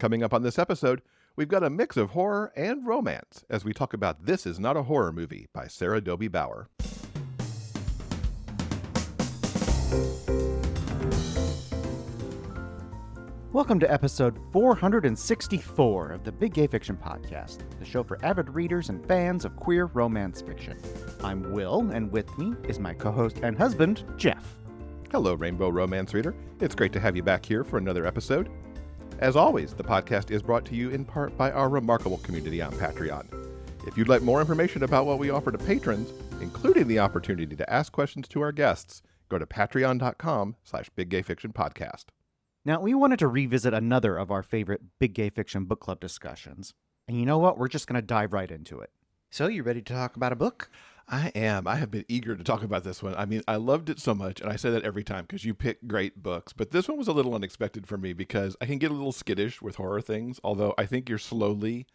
Coming up on this episode, we've got a mix of horror and romance as we talk about This Is Not a Horror Movie by Sara Dobie Bauer. Welcome to episode 464 of the Big Gay Fiction Podcast, the show for avid readers and fans of queer romance fiction. I'm Will, and with me is my co-host and husband, Jeff. Hello, Rainbow Romance Reader. It's great to have you back here for another episode. As always, the podcast is brought to you in part by our remarkable community on Patreon. If you'd like more information about what we offer to patrons, including the opportunity to ask questions to our guests, go to patreon.com/biggayfictionpodcast. Now, we wanted to revisit another of our favorite Big Gay Fiction book club discussions. And you know what? We're just going to dive right into it. So, you ready to talk about a book? I am. I have been eager to talk about this one. I mean, I loved it so much, and I say that every time because you pick great books. But this one was a little unexpected for me because I can get a little skittish with horror things, although I think you're slowly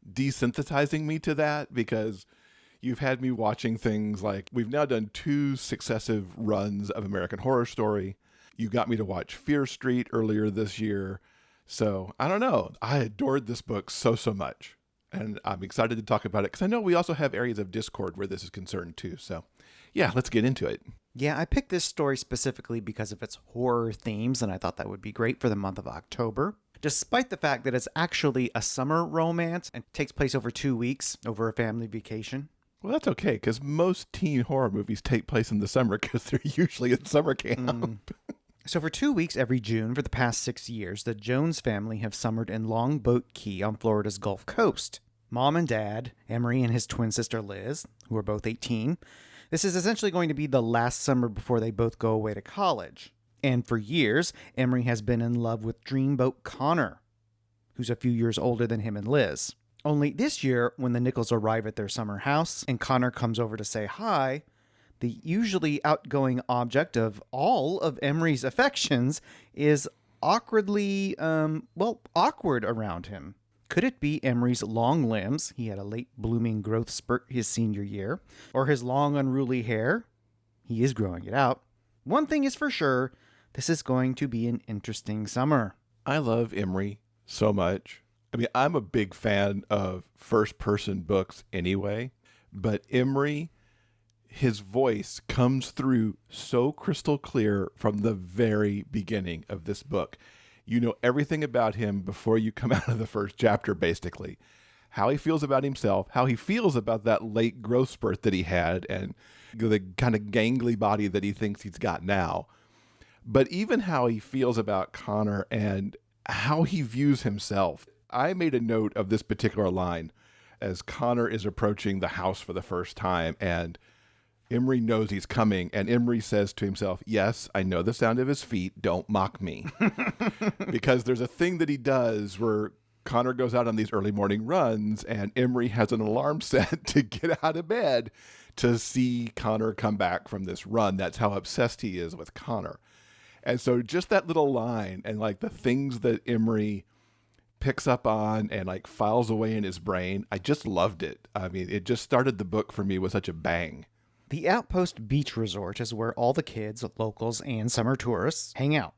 desensitizing me to that because you've had me watching things like we've now done 2 successive runs of American Horror Story. You got me to watch Fear Street earlier this year. So, I don't know. I adored this book so much. And I'm excited to talk about it because I know we also have areas of discord where this is concerned too. So, yeah, let's get into it. Yeah, I picked this story specifically because of its horror themes, and I thought that would be great for the month of October. Despite the fact that it's actually a summer romance and takes place over 2 weeks over a family vacation. Well, that's okay because most teen horror movies take place in the summer because they're usually in summer camp. So for 2 weeks every June for the past 6 years, the Jones family have summered in Longboat Key on Florida's Gulf Coast. Mom and Dad, Emery and his twin sister Liz, who are both 18. This is essentially going to be the last summer before they both go away to college. And for years, Emery has been in love with Dreamboat Connor, who's a few years older than him and Liz. Only this year, when the Nichols arrive at their summer house and Connor comes over to say hi, the usually outgoing object of all of Emery's affections is awkwardly, awkward around him. Could it be Emery's long limbs? He had a late blooming growth spurt his senior year. Or his long unruly hair? He is growing it out. One thing is for sure, this is going to be an interesting summer. I love Emery so much. I mean, I'm a big fan of first-person books anyway, but Emery, his voice comes through so crystal clear from the very beginning of this book. You know everything about him before you come out of the first chapter, basically. How he feels about himself, how he feels about that late growth spurt that he had, and the kind of gangly body that he thinks he's got now. But even how he feels about Connor and how he views himself. I made a note of this particular line as Connor is approaching the house for the first time, and Emery knows he's coming, and Emery says to himself, yes, I know the sound of his feet, don't mock me. Because there's a thing that he does where Connor goes out on these early morning runs, and Emery has an alarm set to get out of bed to see Connor come back from this run. That's how obsessed he is with Connor. And so just that little line and like the things that Emery picks up on and like files away in his brain, I just loved it. I mean, it just started the book for me with such a bang. The Outpost Beach Resort is where all the kids, locals, and summer tourists hang out.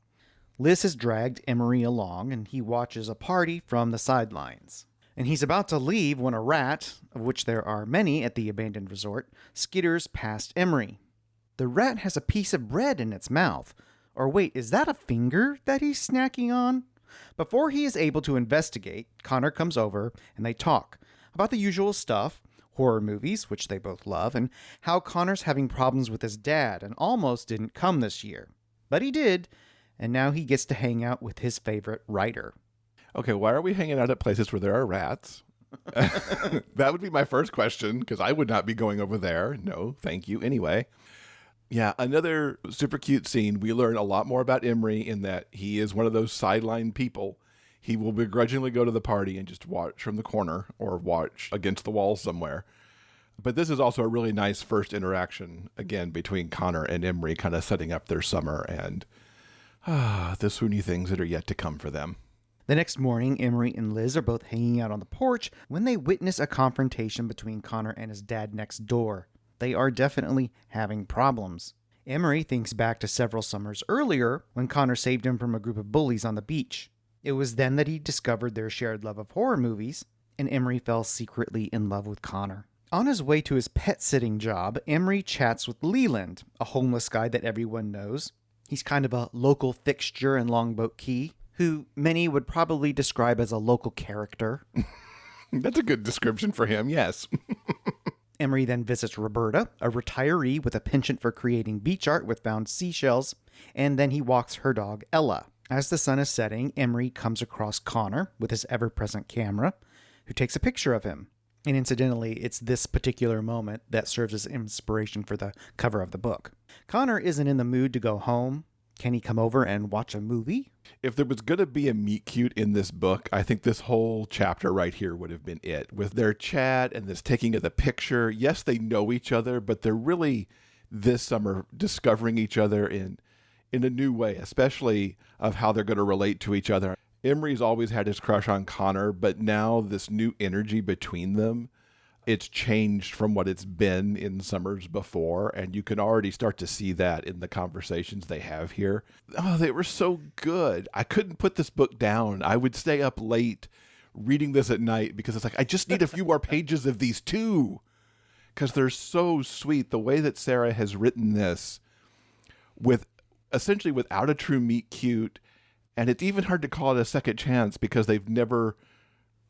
Liz has dragged Emery along, and he watches a party from the sidelines. And he's about to leave when a rat, of which there are many at the abandoned resort, skitters past Emery. The rat has a piece of bread in its mouth. Or wait, is that a finger that he's snacking on? Before he is able to investigate, Connor comes over, and they talk about the usual stuff, horror movies, which they both love, and how Connor's having problems with his dad and almost didn't come this year. But he did, and now he gets to hang out with his favorite writer. Okay, why are we hanging out at places where there are rats? That would be my first question, because I would not be going over there. No, thank you. Anyway. Yeah, another super cute scene. We learn a lot more about Emery in that he is one of those sideline people. He will begrudgingly go to the party and just watch from the corner or watch against the wall somewhere. But this is also a really nice first interaction, again, between Connor and Emery, kind of setting up their summer and the swoony things that are yet to come for them. The next morning, Emery and Liz are both hanging out on the porch when they witness a confrontation between Connor and his dad next door. They are definitely having problems. Emery thinks back to several summers earlier when Connor saved him from a group of bullies on the beach. It was then that he discovered their shared love of horror movies, and Emery fell secretly in love with Connor. On his way to his pet-sitting job, Emery chats with Leland, a homeless guy that everyone knows. He's kind of a local fixture in Longboat Key, who many would probably describe as a local character. That's a good description for him, yes. Emery then visits Roberta, a retiree with a penchant for creating beach art with found seashells, and then he walks her dog, Ella. As the sun is setting, Emery comes across Connor with his ever-present camera, who takes a picture of him. And incidentally, it's this particular moment that serves as inspiration for the cover of the book. Connor isn't in the mood to go home. Can he come over and watch a movie? If there was going to be a meet cute in this book, I think this whole chapter right here would have been it. With their chat and this taking of the picture. Yes, they know each other, but they're really this summer discovering each other in a new way, especially of how they're going to relate to each other. Emery's always had his crush on Connor, but now this new energy between them, it's changed from what it's been in summers before, and you can already start to see that in the conversations they have here. Oh, they were so good. I couldn't put this book down. I would stay up late reading this at night because it's like, I just need a few more pages of these two because they're so sweet. The way that Sara has written this with essentially without a true meet cute. And it's even hard to call it a second chance because they've never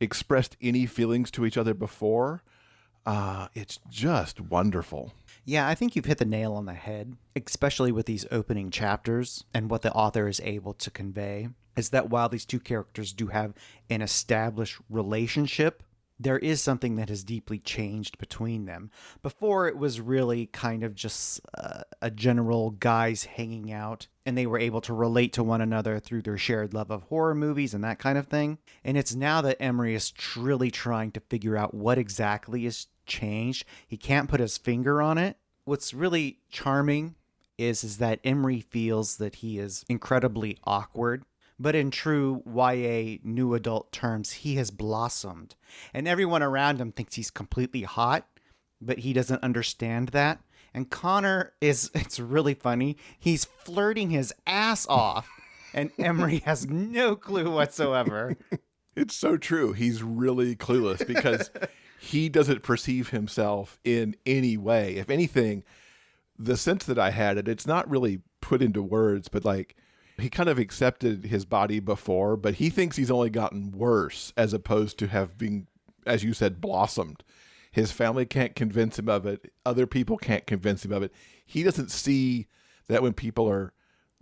expressed any feelings to each other before. It's just wonderful. Yeah, I think you've hit the nail on the head, especially with these opening chapters and what the author is able to convey, is that while these two characters do have an established relationship, there is something that has deeply changed between them. Before, it was really kind of just a general guys hanging out, and they were able to relate to one another through their shared love of horror movies and that kind of thing. And it's now that Emery is really trying to figure out what exactly has changed. He can't put his finger on it. What's really charming is that Emery feels that he is incredibly awkward. But in true YA new adult terms, he has blossomed. And everyone around him thinks he's completely hot, but he doesn't understand that. And Connor it's really funny. He's flirting his ass off, and Emery has no clue whatsoever. It's so true. He's really clueless because he doesn't perceive himself in any way. If anything, the sense that I had, it's not really put into words, but like, he kind of accepted his body before, but he thinks he's only gotten worse as opposed to have been, as you said, blossomed. His family can't convince him of it. Other people can't convince him of it. He doesn't see that when people are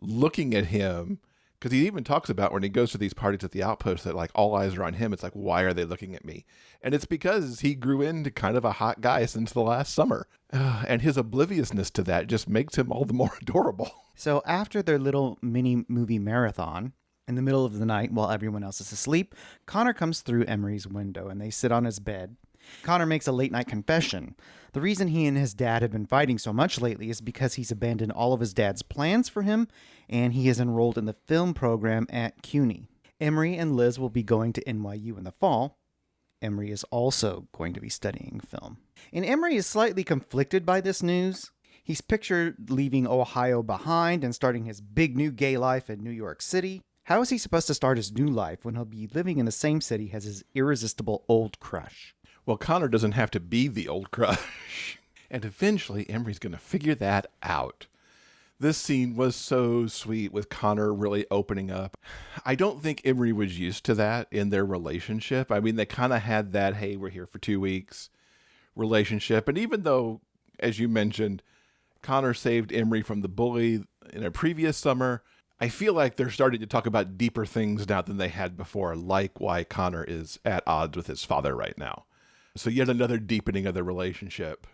looking at him, because he even talks about when he goes to these parties at the outpost that like all eyes are on him. It's like, why are they looking at me? And it's because he grew into kind of a hot guy since the last summer. And his obliviousness to that just makes him all the more adorable. So after their little mini movie marathon, in the middle of the night while everyone else is asleep, Connor comes through Emery's window and they sit on his bed. Connor makes a late night confession. The reason he and his dad have been fighting so much lately is because he's abandoned all of his dad's plans for him, and he is enrolled in the film program at CUNY. Emery and Liz will be going to NYU in the fall. Emery is also going to be studying film. And Emery is slightly conflicted by this news. He's pictured leaving Ohio behind and starting his big new gay life in New York City. How is he supposed to start his new life when he'll be living in the same city as his irresistible old crush? Well, Connor doesn't have to be the old crush. And eventually, Emery's going to figure that out. This scene was so sweet with Connor really opening up. I don't think Emery was used to that in their relationship. I mean, they kind of had that, hey, we're here for 2 weeks relationship. And even though, as you mentioned, Connor saved Emery from the bully in a previous summer, I feel like they're starting to talk about deeper things now than they had before, like why Connor is at odds with his father right now. So yet another deepening of the relationship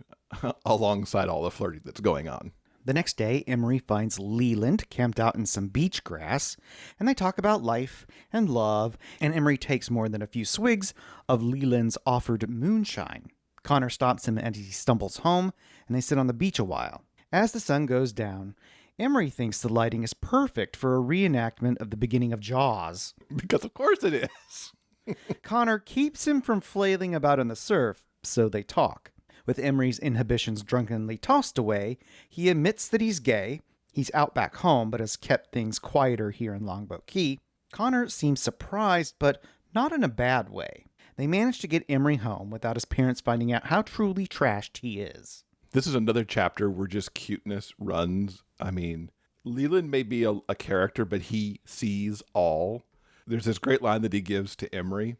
alongside all the flirting that's going on. The next day, Emery finds Leland camped out in some beach grass, and they talk about life and love, and Emery takes more than a few swigs of Leland's offered moonshine. Connor stops him and he stumbles home, and they sit on the beach a while. As the sun goes down, Emery thinks the lighting is perfect for a reenactment of the beginning of Jaws. Because of course it is. Connor keeps him from flailing about in the surf, so they talk. With Emery's inhibitions drunkenly tossed away, he admits that he's gay. He's out back home, but has kept things quieter here in Longboat Key. Connor seems surprised, but not in a bad way. They manage to get Emery home without his parents finding out how truly trashed he is. This is another chapter where just cuteness runs. I mean, Leland may be a character, but he sees all. There's this great line that he gives to Emery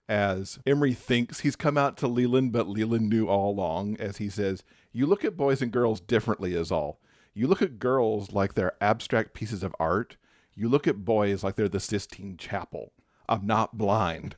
as Emery thinks he's come out to Leland, but Leland knew all along, as he says, "You look at boys and girls differently is all. You look at girls like they're abstract pieces of art. You look at boys like they're the Sistine Chapel. I'm not blind."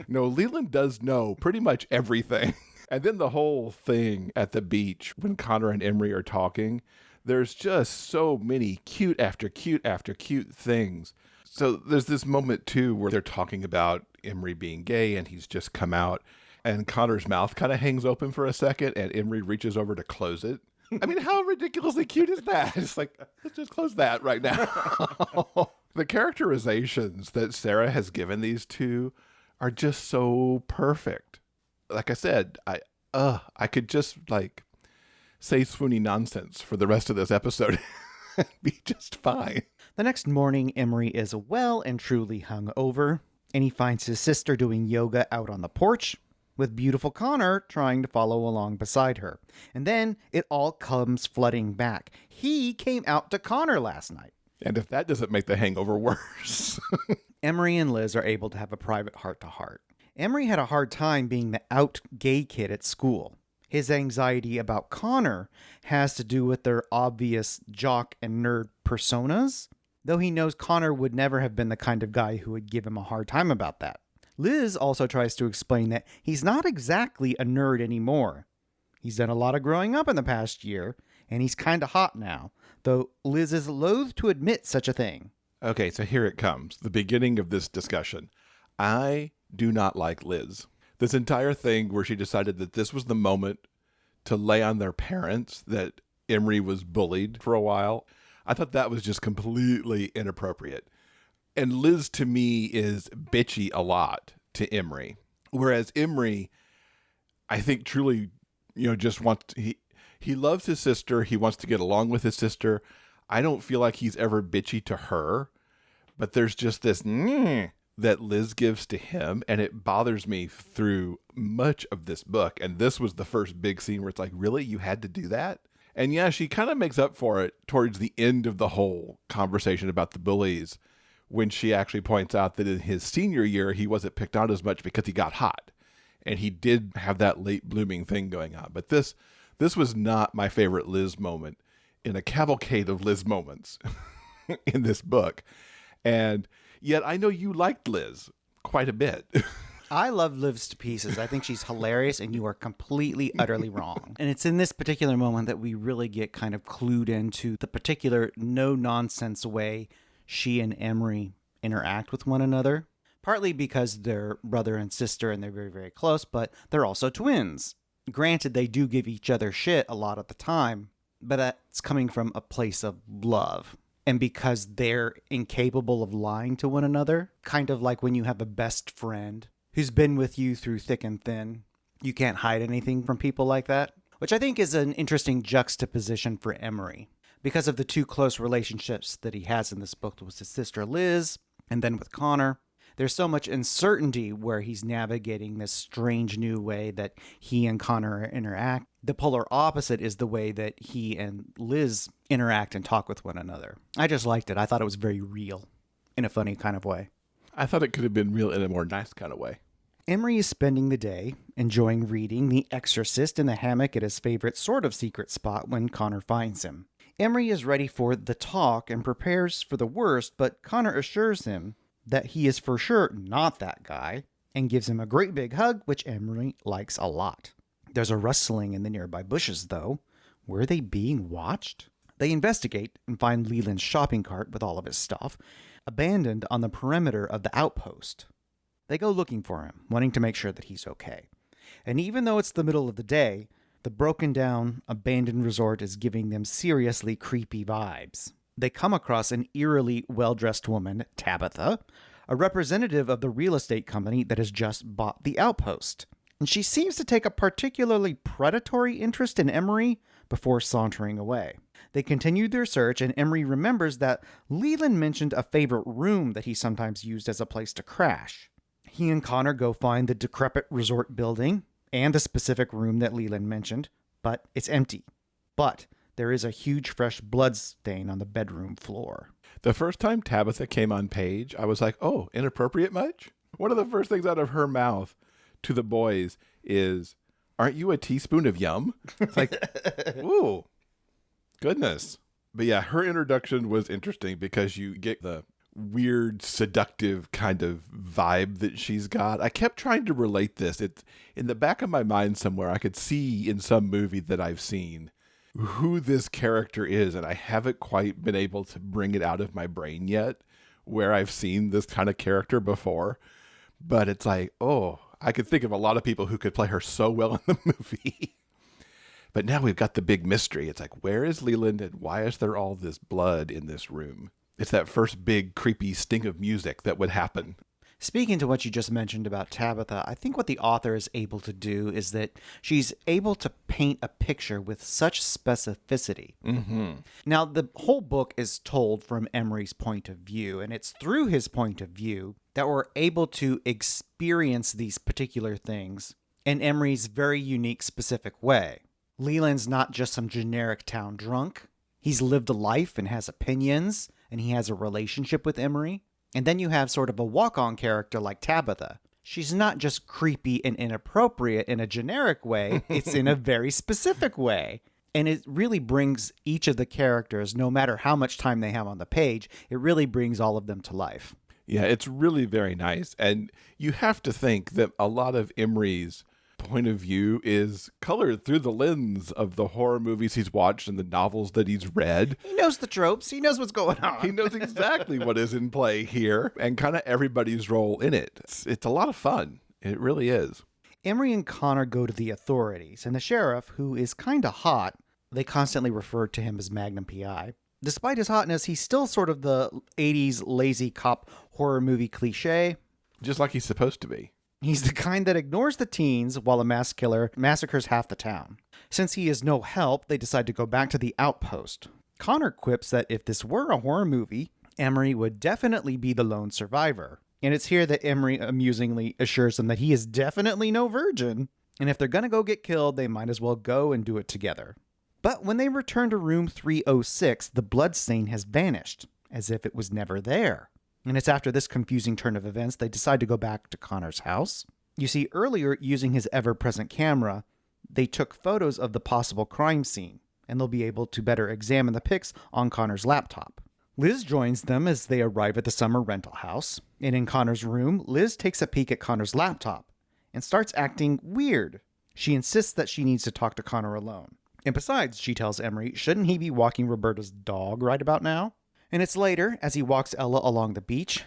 No, Leland does know pretty much everything. And then the whole thing at the beach when Connor and Emery are talking, there's just so many cute after cute after cute things. So there's this moment too where they're talking about Emery being gay and he's just come out, and Connor's mouth kind of hangs open for a second and Emery reaches over to close it. I mean, how ridiculously cute is that? It's like, let's just close that right now. The characterizations that Sarah has given these two are just so perfect. Like I said, I could just like say swoony nonsense for the rest of this episode and be just fine. The next morning, Emery is well and truly hung over, and he finds his sister doing yoga out on the porch, with beautiful Connor trying to follow along beside her. And then it all comes flooding back. He came out to Connor last night. And if that doesn't make the hangover worse. Emery and Liz are able to have a private heart-to-heart. Emery had a hard time being the out gay kid at school. His anxiety about Connor has to do with their obvious jock and nerd personas, though he knows Connor would never have been the kind of guy who would give him a hard time about that. Liz also tries to explain that he's not exactly a nerd anymore. He's done a lot of growing up in the past year, and he's kind of hot now, though Liz is loath to admit such a thing. Okay, so here it comes, the beginning of this discussion. I do not like Liz. This entire thing where she decided that this was the moment to lay on their parents that Emery was bullied for a while, I thought that was just completely inappropriate. And Liz, to me, is bitchy a lot to Emery. Whereas Emery, I think truly, just wants he loves his sister. He wants to get along with his sister. I don't feel like he's ever bitchy to her. But there's just this that Liz gives to him, and it bothers me through much of this book. And this was the first big scene where it's like, really? You had to do that? And yeah, she kind of makes up for it towards the end of the whole conversation about the bullies, when she actually points out that in his senior year, he wasn't picked on as much because he got hot. And he did have that late blooming thing going on. But this was not my favorite Liz moment in a cavalcade of Liz moments in this book. And yet I know you liked Liz quite a bit. I love Liz to pieces. I think she's hilarious, and you are completely, utterly wrong. And it's in this particular moment that we really get kind of clued into the particular no-nonsense way she and Emery interact with one another. Partly because they're brother and sister and they're very, very close, but they're also twins. Granted, they do give each other shit a lot of the time, but that's coming from a place of love. And because they're incapable of lying to one another, kind of like when you have a best friend who's been with you through thick and thin. You can't hide anything from people like that, which I think is an interesting juxtaposition for Emery. Because of the two close relationships that he has in this book with his sister Liz, and then with Connor, there's so much uncertainty where he's navigating this strange new way that he and Connor interact. The polar opposite is the way that he and Liz interact and talk with one another. I just liked it. I thought it was very real in a funny kind of way. I thought it could have been real in a more nice kind of way. Emery is spending the day enjoying reading The Exorcist in the hammock at his favorite sort of secret spot when Connor finds him. Emery is ready for the talk and prepares for the worst, but Connor assures him that he is for sure not that guy and gives him a great big hug, which Emery likes a lot. There's a rustling in the nearby bushes, though. Were they being watched? They investigate and find Leland's shopping cart with all of his stuff abandoned on the perimeter of the outpost. They go looking for him, wanting to make sure that he's okay. And even though it's the middle of the day, the broken down, abandoned resort is giving them seriously creepy vibes. They come across an eerily well-dressed woman, Tabitha, a representative of the real estate company that has just bought the outpost. And she seems to take a particularly predatory interest in Emery, before sauntering away. They continued their search, and Emery remembers that Leland mentioned a favorite room that he sometimes used as a place to crash. He and Connor go find the decrepit resort building and the specific room that Leland mentioned, but it's empty. But there is a huge fresh blood stain on the bedroom floor. The first time Tabitha came on page, I was like, oh, inappropriate much? One of the first things out of her mouth to the boys is, aren't you a teaspoon of yum? It's like, ooh, goodness. But yeah, her introduction was interesting because you get the weird, seductive kind of vibe that she's got. I kept trying to relate this. It's in the back of my mind somewhere. I could see in some movie that I've seen who this character is, and I haven't quite been able to bring it out of my brain yet where I've seen this kind of character before. But it's like, oh, I could think of a lot of people who could play her so well in the movie. But now we've got the big mystery. It's like, where is Leland and why is there all this blood in this room? It's that first big creepy sting of music that would happen. Speaking to what you just mentioned about Tabitha, I think what the author is able to do is that she's able to paint a picture with such specificity. Mm-hmm. Now, the whole book is told from Emery's point of view, and it's through his point of view that we're able to experience these particular things in Emery's very unique, specific way. Leland's not just some generic town drunk. He's lived a life and has opinions, and he has a relationship with Emery. And then you have sort of a walk-on character like Tabitha. She's not just creepy and inappropriate in a generic way, it's in a very specific way. And it really brings each of the characters, no matter how much time they have on the page, it really brings all of them to life. Yeah, it's really very nice. And you have to think that a lot of Emery's point of view is colored through the lens of the horror movies he's watched and the novels that he's read. He knows the tropes. He knows what's going on. He knows exactly what is in play here and kind of everybody's role in it. It's a lot of fun. It really is. Emery and Connor go to the authorities, and the sheriff, who is kind of hot, they constantly refer to him as Magnum P.I. Despite his hotness, he's still sort of the 80s lazy cop horror movie cliche. Just like he's supposed to be. He's the kind that ignores the teens while a mass killer massacres half the town. Since he is no help, they decide to go back to the outpost. Connor quips that if this were a horror movie, Emery would definitely be the lone survivor. And it's here that Emery amusingly assures them that he is definitely no virgin, and if they're gonna go get killed, they might as well go and do it together. But when they return to room 306, the bloodstain has vanished, as if it was never there. And it's after this confusing turn of events they decide to go back to Connor's house. You see, earlier, using his ever-present camera, they took photos of the possible crime scene, and they'll be able to better examine the pics on Connor's laptop. Liz joins them as they arrive at the summer rental house, and in Connor's room, Liz takes a peek at Connor's laptop and starts acting weird. She insists that she needs to talk to Connor alone. And besides, she tells Emery, shouldn't he be walking Roberta's dog right about now? And it's later, as he walks Ella along the beach,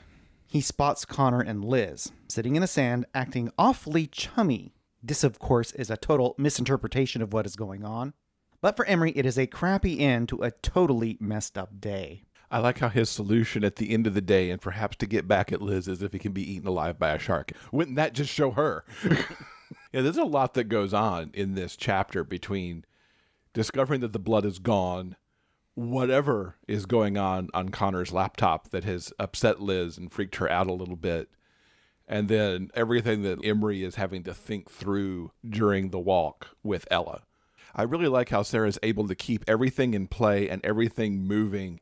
he spots Connor and Liz, sitting in the sand, acting awfully chummy. This, of course, is a total misinterpretation of what is going on. But for Emery, it is a crappy end to a totally messed up day. I like how his solution at the end of the day, and perhaps to get back at Liz, is if he can be eaten alive by a shark. Wouldn't that just show her? Yeah, there's a lot that goes on in this chapter between discovering that the blood is gone, whatever is going on Connor's laptop that has upset Liz and freaked her out a little bit, and then everything that Emery is having to think through during the walk with Ella. I really like how Sarah's able to keep everything in play and everything moving,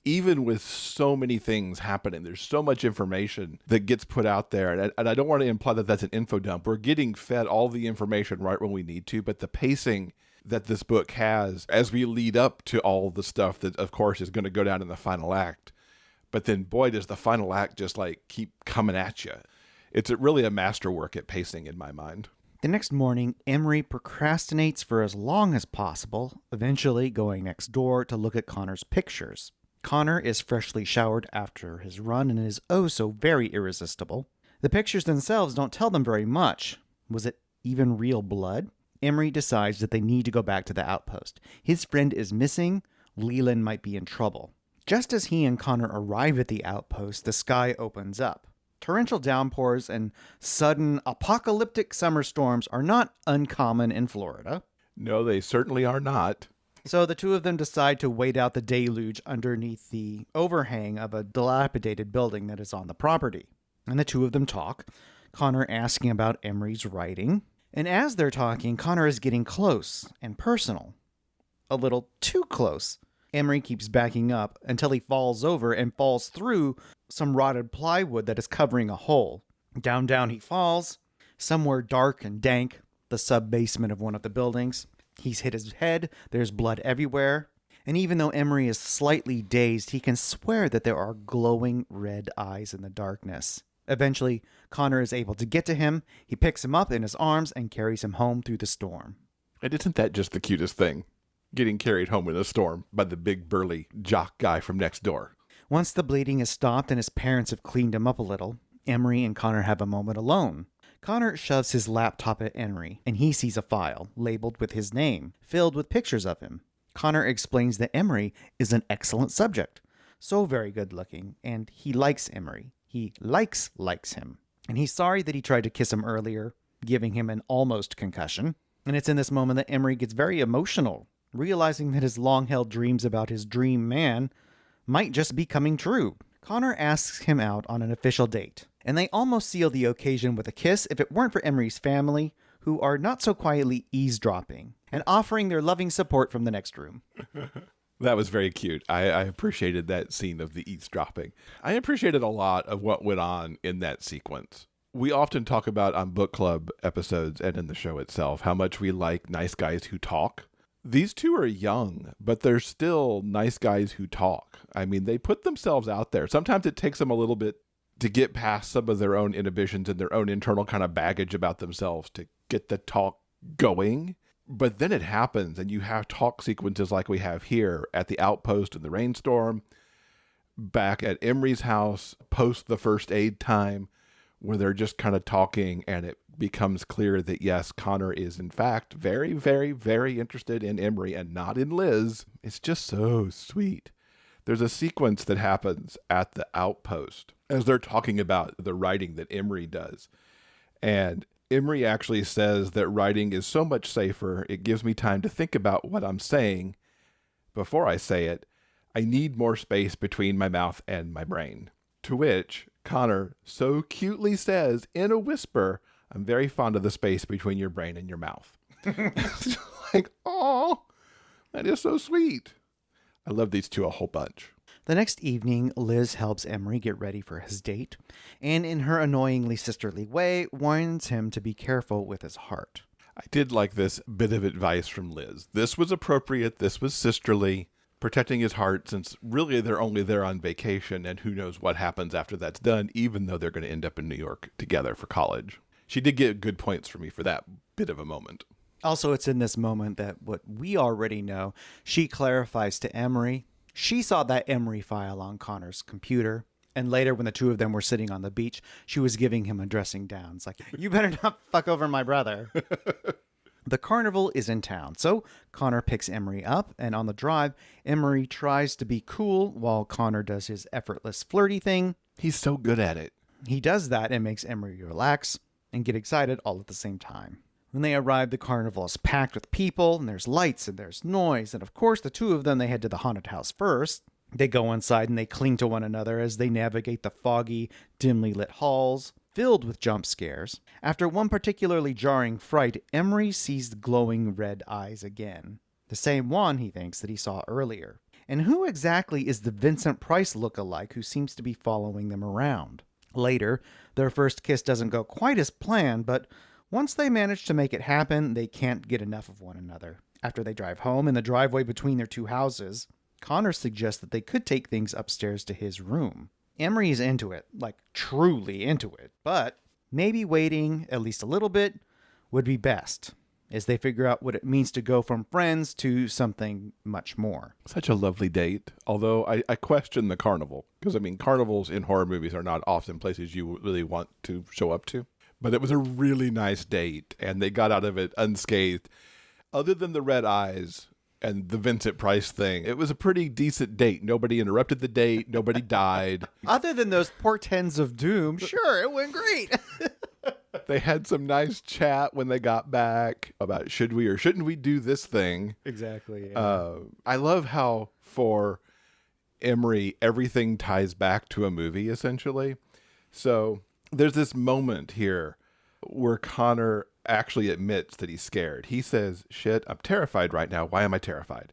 even with so many things happening. There's so much information that gets put out there, and I don't want to imply that that's an info dump. We're getting fed all the information right when we need to, but the pacing that this book has as we lead up to all the stuff that, of course, is going to go down in the final act. But then, boy, does the final act just keep coming at you. It's really a masterwork at pacing in my mind. The next morning, Emery procrastinates for as long as possible, eventually going next door to look at Connor's pictures. Connor is freshly showered after his run and is oh so very irresistible. The pictures themselves don't tell them very much. Was it even real blood? Emery decides that they need to go back to the outpost. His friend is missing. Leland might be in trouble. Just as he and Connor arrive at the outpost, the sky opens up. Torrential downpours and sudden apocalyptic summer storms are not uncommon in Florida. No, they certainly are not. So the two of them decide to wait out the deluge underneath the overhang of a dilapidated building that is on the property. And the two of them talk, Connor asking about Emery's writing. And as they're talking, Connor is getting close and personal. A little too close. Emery keeps backing up until he falls over and falls through some rotted plywood that is covering a hole. Down he falls, somewhere dark and dank, the sub-basement of one of the buildings. He's hit his head, there's blood everywhere, and even though Emery is slightly dazed, he can swear that there are glowing red eyes in the darkness. Eventually, Connor is able to get to him, he picks him up in his arms and carries him home through the storm. And isn't that just the cutest thing? Getting carried home in a storm by the big burly jock guy from next door. Once the bleeding is stopped and his parents have cleaned him up a little, Emery and Connor have a moment alone. Connor shoves his laptop at Emery, and he sees a file, labeled with his name, filled with pictures of him. Connor explains that Emery is an excellent subject, so very good looking, and he likes Emery. He likes him. And he's sorry that he tried to kiss him earlier, giving him an almost concussion. And it's in this moment that Emery gets very emotional, realizing that his long-held dreams about his dream man might just be coming true. Connor asks him out on an official date, and they almost seal the occasion with a kiss if it weren't for Emery's family, who are not so quietly eavesdropping and offering their loving support from the next room. That was very cute. I appreciated that scene of the eavesdropping. I appreciated a lot of what went on in that sequence. We often talk about on book club episodes and in the show itself how much we like nice guys who talk. These two are young, but they're still nice guys who talk. I mean, they put themselves out there. Sometimes it takes them a little bit to get past some of their own inhibitions and their own internal kind of baggage about themselves to get the talk going. But then it happens, and you have talk sequences like we have here at the outpost in the rainstorm, back at Emery's house, post the first aid time, where they're just kind of talking, and it becomes clear that, yes, Connor is, in fact, very, very, very interested in Emery and not in Liz. It's just so sweet. There's a sequence that happens at the outpost as they're talking about the writing that Emery does. And Emery actually says that writing is so much safer, it gives me time to think about what I'm saying before I say it. I need more space between my mouth and my brain. To which Connor so cutely says in a whisper, I'm very fond of the space between your brain and your mouth. It's like, oh, that is so sweet. I love these two a whole bunch. The next evening, Liz helps Emery get ready for his date, and in her annoyingly sisterly way, warns him to be careful with his heart. I did like this bit of advice from Liz. This was appropriate. This was sisterly. Protecting his heart, since really they're only there on vacation, and who knows what happens after that's done, even though they're going to end up in New York together for college. She did get good points for me for that bit of a moment. Also, it's in this moment that what we already know, she clarifies to Emery. She saw that Emery file on Connor's computer, and later when the two of them were sitting on the beach, she was giving him a dressing down. It's like, you better not fuck over my brother. The carnival is in town, so Connor picks Emery up, and on the drive, Emery tries to be cool while Connor does his effortless flirty thing. He's so good at it. He does that and makes Emery relax and get excited all at the same time. When they arrive, the carnival is packed with people, and there's lights and there's noise, and of course the two of them, they head to the haunted house first. They go inside and they cling to one another as they navigate the foggy, dimly lit halls, filled with jump scares. After one particularly jarring fright, Emery sees the glowing red eyes again. The same one, he thinks, that he saw earlier. And who exactly is the Vincent Price look-alike who seems to be following them around? Later, their first kiss doesn't go quite as planned, but once they manage to make it happen, they can't get enough of one another. After they drive home in the driveway between their two houses, Connor suggests that they could take things upstairs to his room. Emery's into it, like truly into it, but maybe waiting at least a little bit would be best as they figure out what it means to go from friends to something much more. Such a lovely date, although I question the carnival, because I mean, carnivals in horror movies are not often places you really want to show up to, but it was a really nice date and they got out of it unscathed. Other than the red eyes and the Vincent Price thing, it was a pretty decent date. Nobody interrupted the date. Nobody died. Other than those portents of doom, sure, it went great. They had some nice chat when they got back about should we or shouldn't we do this thing. Exactly. Yeah. I love how for Emery, everything ties back to a movie, essentially. So there's this moment here where Connor actually admits that he's scared. He says, shit, I'm terrified right now. Why am I terrified?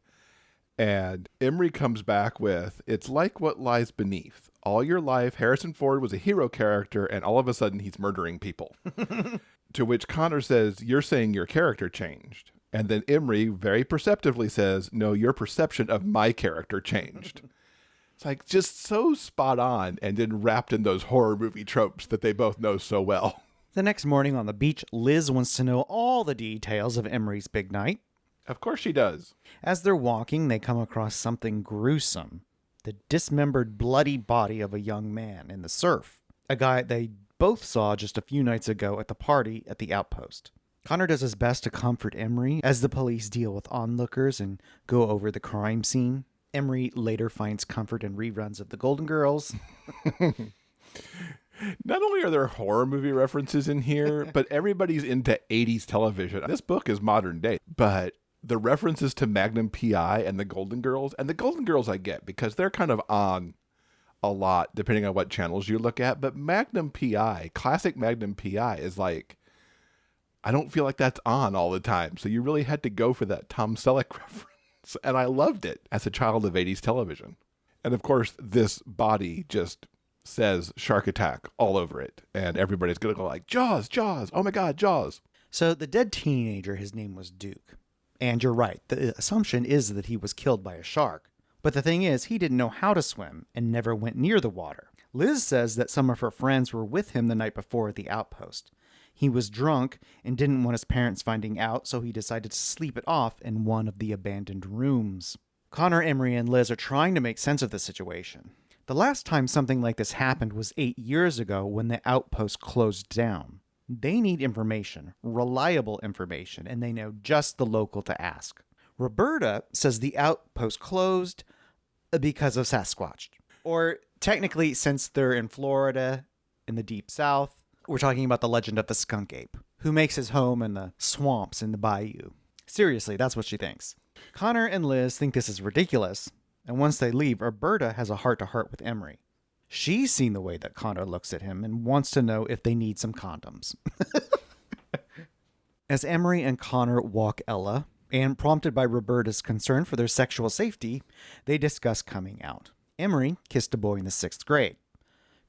And Emery comes back with, it's like what lies beneath. All your life, Harrison Ford was a hero character, and all of a sudden he's murdering people. To which Connor says, you're saying your character changed. And then Emery very perceptively says, no, your perception of my character changed. It's like just so spot on and then wrapped in those horror movie tropes that they both know so well. The next morning on the beach, Liz wants to know all the details of Emery's big night. Of course she does. As they're walking, they come across something gruesome. The dismembered, bloody body of a young man in the surf. A guy they both saw just a few nights ago at the party at the outpost. Connor does his best to comfort Emery as the police deal with onlookers and go over the crime scene. Emery later finds comfort in reruns of The Golden Girls. Not only are there horror movie references in here, but everybody's into 80s television. This book is modern day, but the references to Magnum P.I. and The Golden Girls I get because they're kind of on a lot depending on what channels you look at. But Magnum P.I., classic Magnum P.I. is like, I don't feel like that's on all the time. So you really had to go for that Tom Selleck reference. And I loved it as a child of 80s television. And of course, this body just says Shark Attack all over it. And everybody's going to go like, Jaws, Jaws. Oh my God, Jaws. So the dead teenager, his name was Duke. And you're right. The assumption is that he was killed by a shark. But the thing is, he didn't know how to swim and never went near the water. Liz says that some of her friends were with him the night before at the outpost. He was drunk and didn't want his parents finding out, so he decided to sleep it off in one of the abandoned rooms. Connor, Emery, and Liz are trying to make sense of the situation. The last time something like this happened was 8 years ago when the outpost closed down. They need information, reliable information, and they know just the local to ask. Roberta says the outpost closed because of Sasquatch. Or technically, since they're in Florida, in the deep south, we're talking about the legend of the skunk ape, who makes his home in the swamps in the bayou. Seriously, that's what she thinks. Connor and Liz think this is ridiculous, and once they leave, Roberta has a heart-to-heart with Emery. She's seen the way that Connor looks at him and wants to know if they need some condoms. As Emery and Connor walk Ella, and prompted by Roberta's concern for their sexual safety, they discuss coming out. Emery kissed a boy in the 6th grade.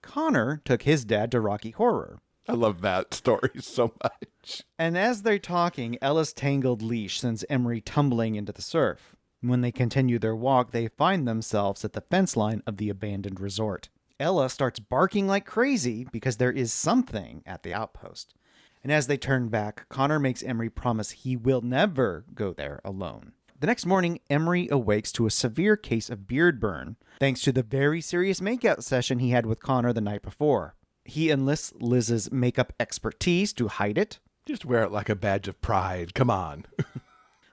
Connor took his dad to Rocky Horror. I love that story so much. And as they're talking, Ella's tangled leash sends Emery tumbling into the surf. When they continue their walk, they find themselves at the fence line of the abandoned resort. Ella starts barking like crazy because there is something at the outpost. And as they turn back, Connor makes Emery promise he will never go there alone. The next morning, Emery awakes to a severe case of beard burn, thanks to the very serious makeout session he had with Connor the night before. He enlists Liz's makeup expertise to hide it. Just wear it like a badge of pride. Come on.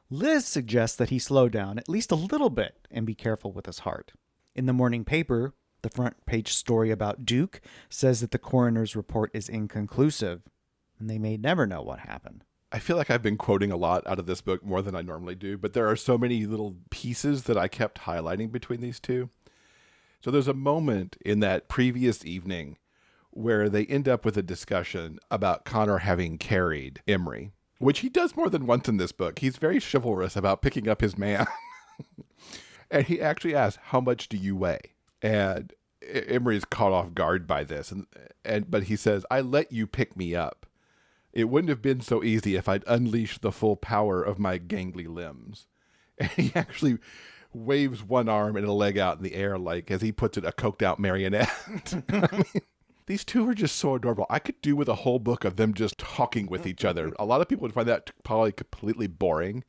Liz suggests that he slow down at least a little bit and be careful with his heart. In the morning paper, the front page story about Duke says that the coroner's report is inconclusive, and they may never know what happened. I feel like I've been quoting a lot out of this book more than I normally do, but there are so many little pieces that I kept highlighting between these two. So there's a moment in that previous evening where they end up with a discussion about Connor having carried Emery, which he does more than once in this book. He's very chivalrous about picking up his man. And he actually asks, how much do you weigh? And Emery is caught off guard by this. But he says, I let you pick me up. It wouldn't have been so easy if I'd unleashed the full power of my gangly limbs. And he actually waves one arm and a leg out in the air, like, as he puts it, a coked out marionette. I mean, these two are just so adorable. I could do with a whole book of them just talking with each other. A lot of people would find that probably completely boring,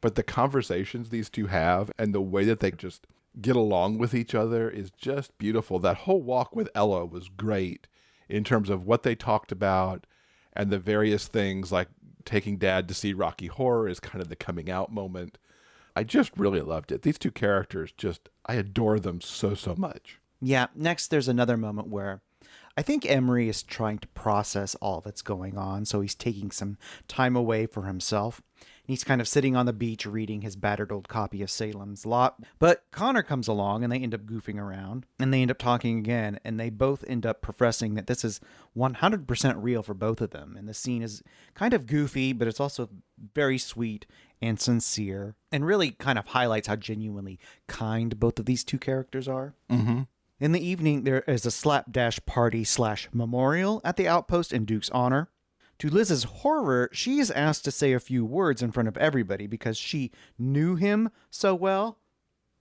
but the conversations these two have and the way that they just get along with each other is just beautiful. That whole walk with Ella was great in terms of what they talked about and the various things, like taking Dad to see Rocky Horror is kind of the coming out moment. I just really loved it. These two characters, I adore them so, so much. Yeah, next there's another moment where I think Emery is trying to process all that's going on, so he's taking some time away for himself. He's kind of sitting on the beach reading his battered old copy of Salem's Lot. But Connor comes along and they end up goofing around and they end up talking again, and they both end up professing that this is 100% real for both of them. And the scene is kind of goofy, but it's also very sweet and sincere and really kind of highlights how genuinely kind both of these two characters are. Mm-hmm. In the evening, there is a slapdash party / memorial at the outpost in Duke's honor. To Liz's horror, she is asked to say a few words in front of everybody because she knew him so well,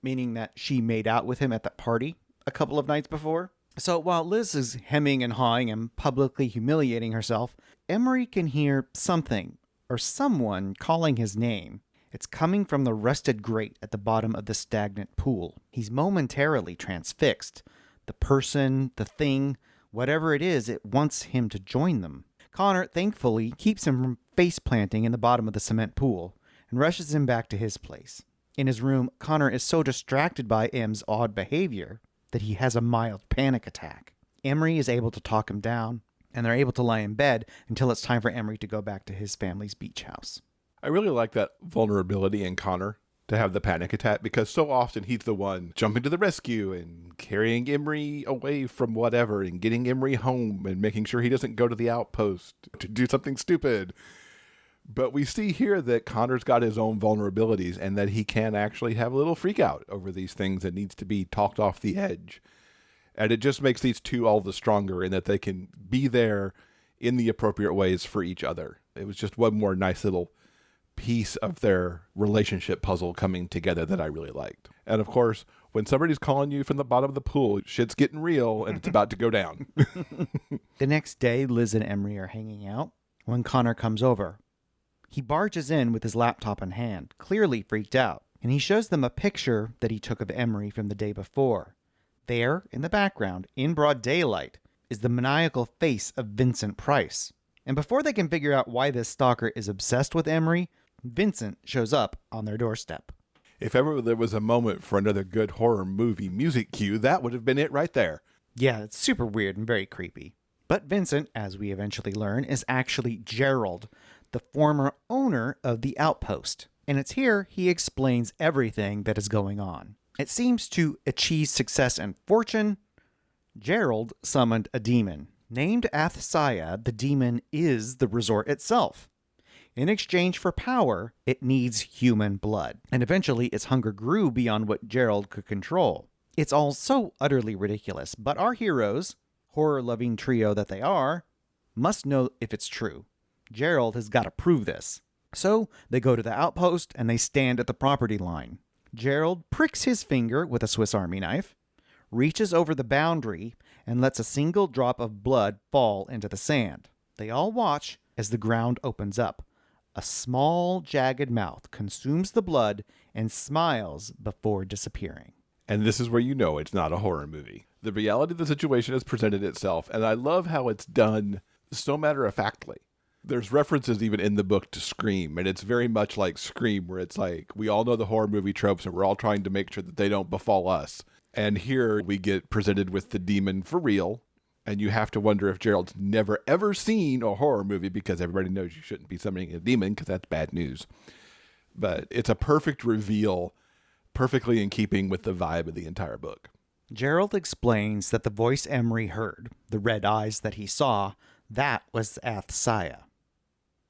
meaning that she made out with him at that party a couple of nights before. So while Liz is hemming and hawing and publicly humiliating herself, Emery can hear something or someone calling his name. It's coming from the rusted grate at the bottom of the stagnant pool. He's momentarily transfixed. The person, the thing, whatever it is, it wants him to join them. Connor, thankfully, keeps him from face-planting in the bottom of the cement pool and rushes him back to his place. In his room, Connor is so distracted by M's odd behavior that he has a mild panic attack. Emery is able to talk him down, and they're able to lie in bed until it's time for Emery to go back to his family's beach house. I really like that vulnerability in Connor to have the panic attack, because so often he's the one jumping to the rescue and carrying Emery away from whatever and getting Emery home and making sure he doesn't go to the outpost to do something stupid. But we see here that Connor's got his own vulnerabilities and that he can actually have a little freak out over these things that needs to be talked off the edge. And it just makes these two all the stronger in that they can be there in the appropriate ways for each other. It was just one more nice little piece of their relationship puzzle coming together that I really liked. And of course, when somebody's calling you from the bottom of the pool, shit's getting real and it's about to go down. The next day, Liz and Emery are hanging out when Connor comes over. He barges in with his laptop in hand, clearly freaked out, and he shows them a picture that he took of Emery from the day before. There, in the background, in broad daylight, is the maniacal face of Vincent Price. And before they can figure out why this stalker is obsessed with Emery, Vincent shows up on their doorstep. If ever there was a moment for another good horror movie music cue, that would have been it right there. Yeah, it's super weird and very creepy. But Vincent, as we eventually learn, is actually Gerald, the former owner of the outpost. And it's here he explains everything that is going on. It seems to achieve success and fortune, Gerald summoned a demon. Named Athsaya, the demon is the resort itself. In exchange for power, it needs human blood. And eventually, its hunger grew beyond what Gerald could control. It's all so utterly ridiculous, but our heroes, horror-loving trio that they are, must know if it's true. Gerald has got to prove this. So, they go to the outpost and they stand at the property line. Gerald pricks his finger with a Swiss Army knife, reaches over the boundary, and lets a single drop of blood fall into the sand. They all watch as the ground opens up. A small, jagged mouth consumes the blood and smiles before disappearing. And this is where you know it's not a horror movie. The reality of the situation has presented itself, and I love how it's done so matter-of-factly. There's references even in the book to Scream, and it's very much like Scream, where it's like, we all know the horror movie tropes, and we're all trying to make sure that they don't befall us. And here we get presented with the demon for real, and you have to wonder if Gerald's never ever seen a horror movie, because everybody knows you shouldn't be summoning a demon, because that's bad news. But it's a perfect reveal, perfectly in keeping with the vibe of the entire book. Gerald explains that the voice Emery heard, the red eyes that he saw, that was Athsaya.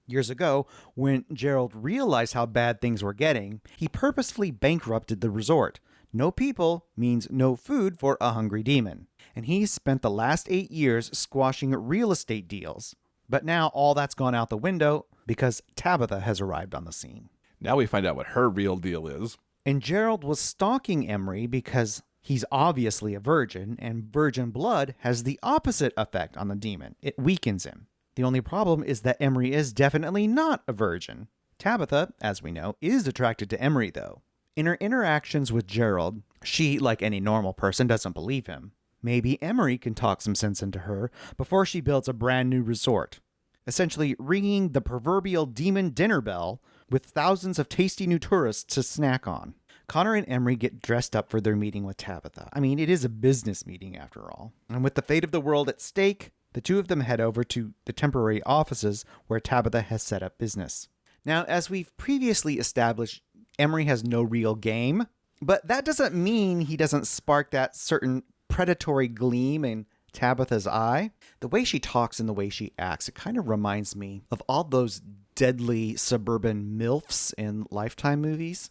Years ago, when Gerald realized how bad things were getting, he purposefully bankrupted the resort. No people means no food for a hungry demon. And he's spent the last 8 years squashing real estate deals. But now all that's gone out the window because Tabitha has arrived on the scene. Now we find out what her real deal is. And Gerald was stalking Emery because he's obviously a virgin, and virgin blood has the opposite effect on the demon. It weakens him. The only problem is that Emery is definitely not a virgin. Tabitha, as we know, is attracted to Emery, though. In her interactions with Gerald, she, like any normal person, doesn't believe him. Maybe Emery can talk some sense into her before she builds a brand new resort, essentially ringing the proverbial demon dinner bell with thousands of tasty new tourists to snack on. Connor and Emery get dressed up for their meeting with Tabitha. I mean, it is a business meeting after all. And with the fate of the world at stake, the two of them head over to the temporary offices where Tabitha has set up business. Now, as we've previously established, Emery has no real game, but that doesn't mean he doesn't spark that certain predatory gleam in Tabitha's eye. The way she talks and the way she acts, it kind of reminds me of all those deadly suburban MILFs in Lifetime movies.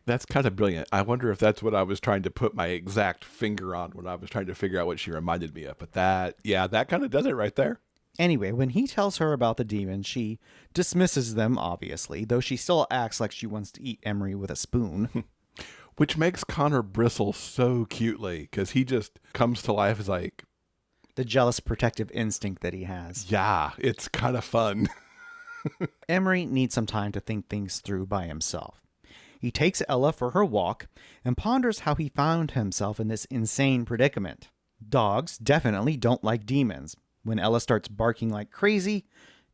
That's kind of brilliant. I wonder if that's what I was trying to put my exact finger on when I was trying to figure out what she reminded me of. But that kind of does it right there. Anyway, when he tells her about the demons, she dismisses them, obviously, though she still acts like she wants to eat Emery with a spoon. Which makes Connor bristle so cutely, because he just comes to life as like... the jealous protective instinct that he has. Yeah, it's kind of fun. Emery needs some time to think things through by himself. He takes Ella for her walk and ponders how he found himself in this insane predicament. Dogs definitely don't like demons. When Ella starts barking like crazy,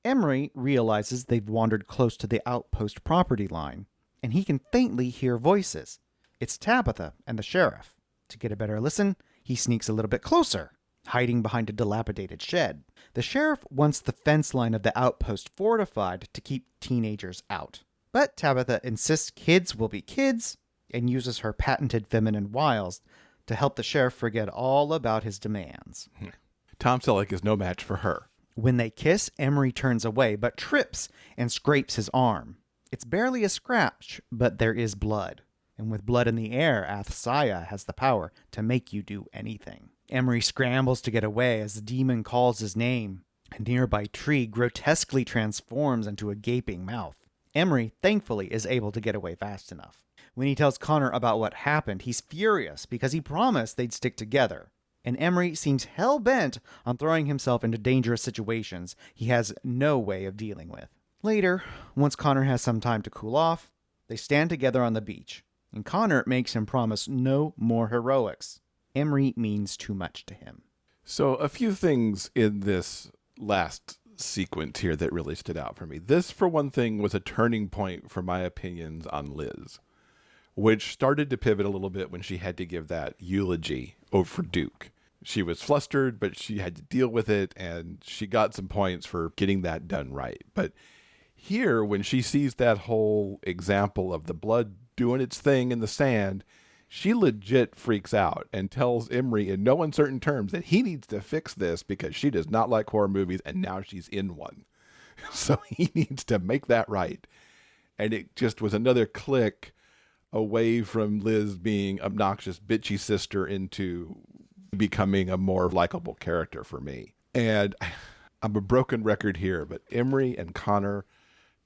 Emery realizes they've wandered close to the outpost property line, and he can faintly hear voices. It's Tabitha and the sheriff. To get a better listen, he sneaks a little bit closer, hiding behind a dilapidated shed. The sheriff wants the fence line of the outpost fortified to keep teenagers out. But Tabitha insists kids will be kids and uses her patented feminine wiles to help the sheriff forget all about his demands. Tom Selleck is no match for her. When they kiss, Emery turns away but trips and scrapes his arm. It's barely a scratch, but there is blood. And with blood in the air, Athsaya has the power to make you do anything. Emery scrambles to get away as the demon calls his name. A nearby tree grotesquely transforms into a gaping mouth. Emery, thankfully, is able to get away fast enough. When he tells Connor about what happened, he's furious because he promised they'd stick together. And Emery seems hell-bent on throwing himself into dangerous situations he has no way of dealing with. Later, once Connor has some time to cool off, they stand together on the beach. And Connor makes him promise no more heroics. Emery means too much to him. So a few things in this last sequence here that really stood out for me. This, for one thing, was a turning point for my opinions on Liz, which started to pivot a little bit when she had to give that eulogy over Duke. She was flustered, but she had to deal with it, and she got some points for getting that done right. But here, when she sees that whole example of the blood doing its thing in the sand, she legit freaks out and tells Emery in no uncertain terms that he needs to fix this because she does not like horror movies and now she's in one. So he needs to make that right. And it just was another click away from Liz being obnoxious, bitchy sister into becoming a more likable character for me. And I'm a broken record here, but Emery and Connor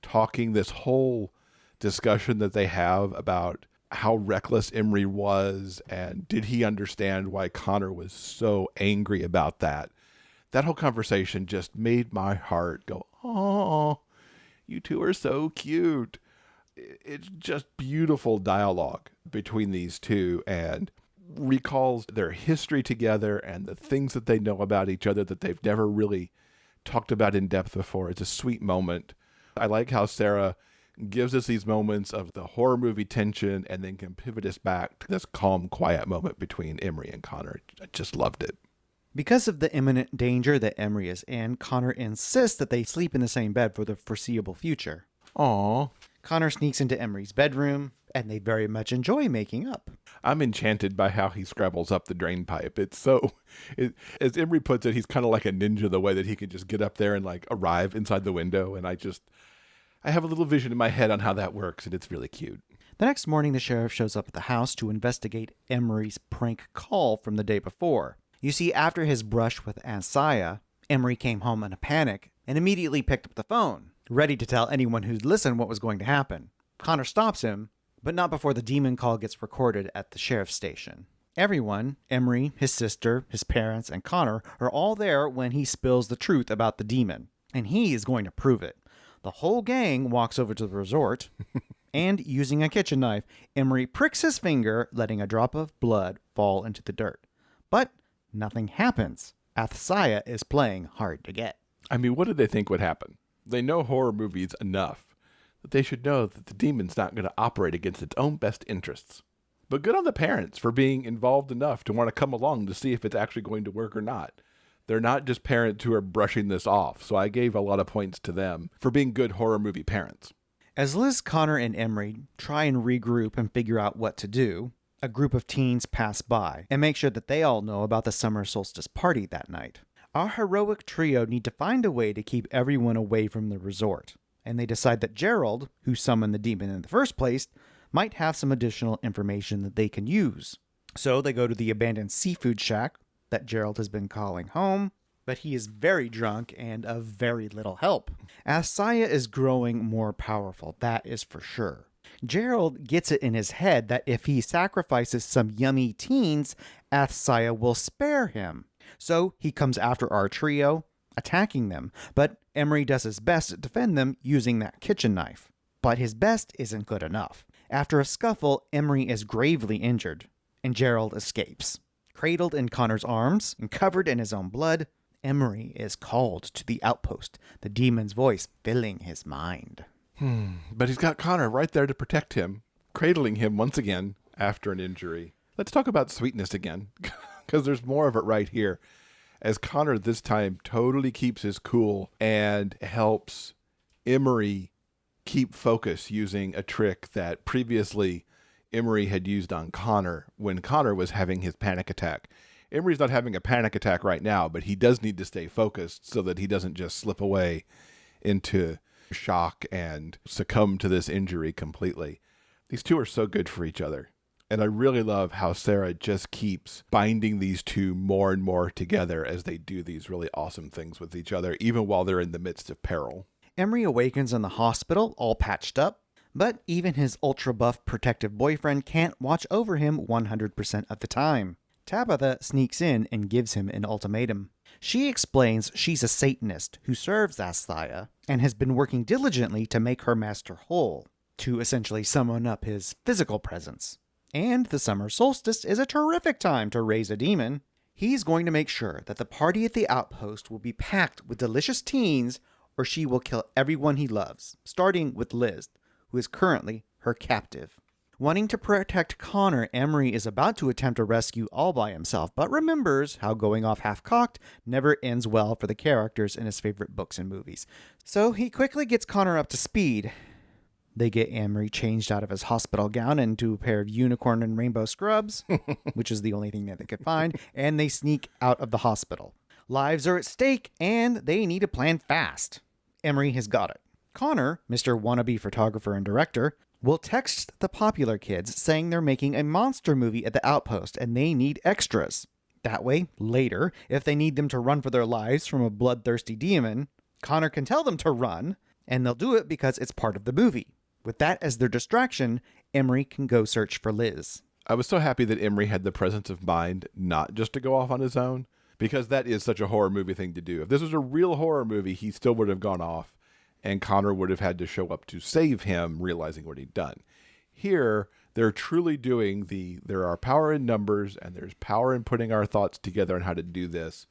talking this whole discussion that they have about how reckless Emery was and did he understand why Connor was so angry about that. That whole conversation just made my heart go, oh, you two are so cute. It's just beautiful dialogue between these two and recalls their history together and the things that they know about each other that they've never really talked about in depth before. It's a sweet moment. I like how Sarah gives us these moments of the horror movie tension and then can pivot us back to this calm, quiet moment between Emery and Connor. I just loved it. Because of the imminent danger that Emery is in, Connor insists that they sleep in the same bed for the foreseeable future. Aww. Connor sneaks into Emery's bedroom, and they very much enjoy making up. I'm enchanted by how he scrabbles up the drain pipe. As Emery puts it, he's kind of like a ninja the way that he can just get up there and like arrive inside the window. And I have a little vision in my head on how that works, and it's really cute. The next morning, the sheriff shows up at the house to investigate Emery's prank call from the day before. You see, after his brush with Athsaya, Emery came home in a panic and immediately picked up the phone, ready to tell anyone who'd listen what was going to happen. Connor stops him, but not before the demon call gets recorded at the sheriff's station. Everyone, Emery, his sister, his parents, and Connor, are all there when he spills the truth about the demon, and he is going to prove it. The whole gang walks over to the resort, and using a kitchen knife, Emery pricks his finger, letting a drop of blood fall into the dirt. But nothing happens. Athsaya is playing hard to get. I mean, what did they think would happen? They know horror movies enough that they should know that the demon's not going to operate against its own best interests. But good on the parents for being involved enough to want to come along to see if it's actually going to work or not. They're not just parents who are brushing this off, so I gave a lot of points to them for being good horror movie parents. As Liz, Connor, and Emery try and regroup and figure out what to do, a group of teens pass by and make sure that they all know about the summer solstice party that night. Our heroic trio need to find a way to keep everyone away from the resort, and they decide that Gerald, who summoned the demon in the first place, might have some additional information that they can use. So they go to the abandoned seafood shack that Gerald has been calling home, but he is very drunk and of very little help. Asaya is growing more powerful, that is for sure. Gerald gets it in his head that if he sacrifices some yummy teens, Asaya will spare him. So he comes after our trio, attacking them, but Emery does his best to defend them using that kitchen knife. But his best isn't good enough. After a scuffle, Emery is gravely injured, and Gerald escapes. Cradled in Connor's arms and covered in his own blood, Emery is called to the outpost, the demon's voice filling his mind. But he's got Connor right there to protect him, cradling him once again after an injury. Let's talk about sweetness again, because there's more of it right here. As Connor this time totally keeps his cool and helps Emery keep focus using a trick that previously Emery had used on Connor when Connor was having his panic attack. Emery's not having a panic attack right now, but he does need to stay focused so that he doesn't just slip away into shock and succumb to this injury completely. These two are so good for each other. And I really love how Sara just keeps binding these two more and more together as they do these really awesome things with each other, even while they're in the midst of peril. Emery awakens in the hospital, all patched up, but even his ultra-buff protective boyfriend can't watch over him 100% of the time. Tabitha sneaks in and gives him an ultimatum. She explains she's a Satanist who serves Asaya and has been working diligently to make her master whole, to essentially summon up his physical presence. And the summer solstice is a terrific time to raise a demon. He's going to make sure that the party at the outpost will be packed with delicious teens, or she will kill everyone he loves, starting with Liz, who is currently her captive. Wanting to protect Connor, Emery is about to attempt a rescue all by himself, but remembers how going off half-cocked never ends well for the characters in his favorite books and movies. So he quickly gets Connor up to speed. They get Emery changed out of his hospital gown into a pair of unicorn and rainbow scrubs, which is the only thing that they could find, and they sneak out of the hospital. Lives are at stake, and they need a plan fast. Emery has got it. Connor, Mr. Wannabe photographer and director, will text the popular kids saying they're making a monster movie at the outpost and they need extras. That way, later, if they need them to run for their lives from a bloodthirsty demon, Connor can tell them to run, and they'll do it because it's part of the movie. With that as their distraction, Emery can go search for Liz. I was so happy that Emery had the presence of mind not just to go off on his own, because that is such a horror movie thing to do. If this was a real horror movie, he still would have gone off, and Connor would have had to show up to save him, realizing what he'd done. Here, they're truly doing there are power in numbers, and there's power in putting our thoughts together on how to do this.